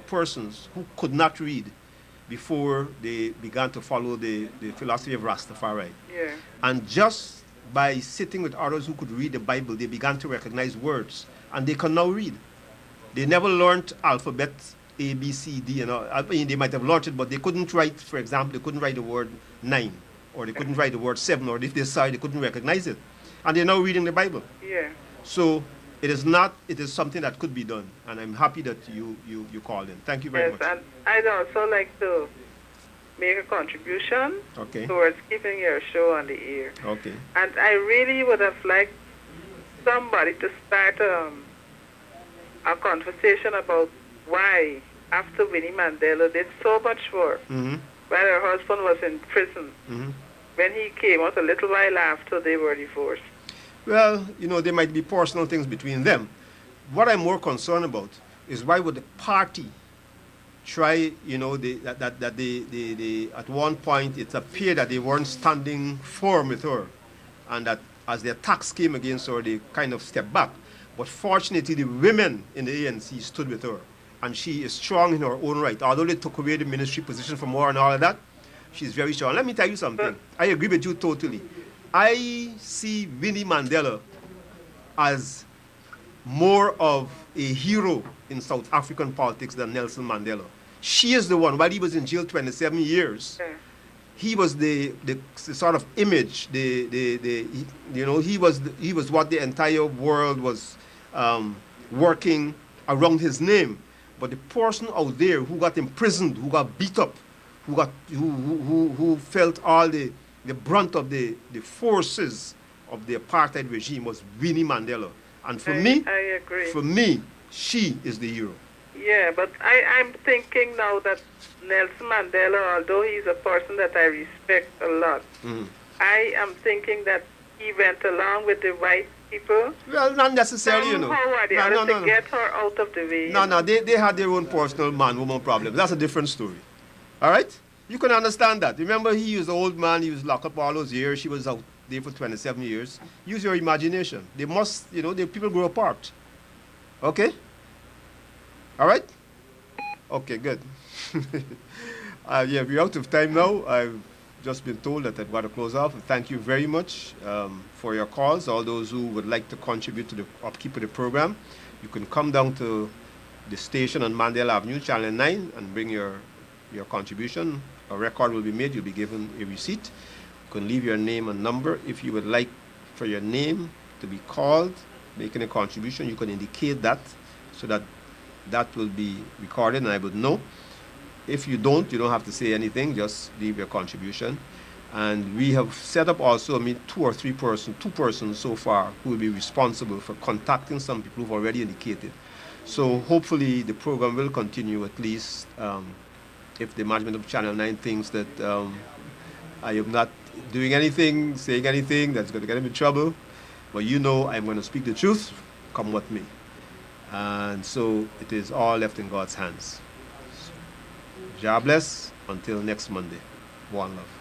persons who could not read before they began to follow the philosophy of Rastafari. Yeah. And just by sitting with others who could read the Bible, they began to recognize words, and they can now read. They never learned alphabet A, B, C, D, I mean, they might have learned it, but they couldn't write, for example, they couldn't write the word 9, or they couldn't write the word 7, or if they saw it, they couldn't recognize it. And they're now reading the Bible. Yeah. So it is something that could be done, and I'm happy that you called in. Thank you very Yes, much. and I'd also like to make a contribution Okay. towards keeping your show on the air. Okay. And I really would have liked somebody to start a conversation about why, after Winnie Mandela did so much work, Mm-hmm. while her husband was in prison, Mm-hmm. when he came out a little while after they were divorced. Well, there might be personal things between them. What I'm more concerned about is why would the party try, that they at one point it appeared that they weren't standing firm with her, and that as the attacks came against her, they kind of stepped back. But fortunately, the women in the ANC stood with her, and she is strong in her own right. Although they took away the ministry position from her and all of that, she's very strong. Let me tell you something. I agree with you totally. I see Winnie Mandela as more of a hero in South African politics than Nelson Mandela. She is the one, while he was in jail 27 years, he was the sort of image, he was what the entire world was working around his name. But the person out there who got imprisoned, who got beat up, who felt all the brunt of the forces of the apartheid regime was Winnie Mandela. And for I agree. For me, she is the hero. Yeah, but I'm thinking now that Nelson Mandela, although he's a person that I respect a lot, I am thinking that he went along with the white people. Well, not necessarily, Somehow or the other to get her out of the way. No, they had their own personal man-woman problems. That's a different story. All right? You can understand that. Remember, he was an old man. He was locked up all those years. She was out there for 27 years. Use your imagination. They must, the people grow apart. Okay? All right? Okay, good. Yeah, we're out of time now. I've just been told that I've got to close off. Thank you very much for your calls. All those who would like to contribute to the upkeep of the program, you can come down to the station on Mandela Avenue, Channel 9, and bring your contribution. A record will be made. You'll be given a receipt. You can leave your name and number. If you would like for your name to be called, making a contribution, you can indicate that so that will be recorded and I would know. If you don't have to say anything. Just leave your contribution. And we have set up also, two persons so far who will be responsible for contacting some people who've already indicated. So hopefully the program will continue, at least if the management of Channel 9 thinks that I am not doing anything, saying anything that's going to get him in trouble. But I'm going to speak the truth, come what may. And so it is all left in God's hands. God bless. Until next Monday. One love.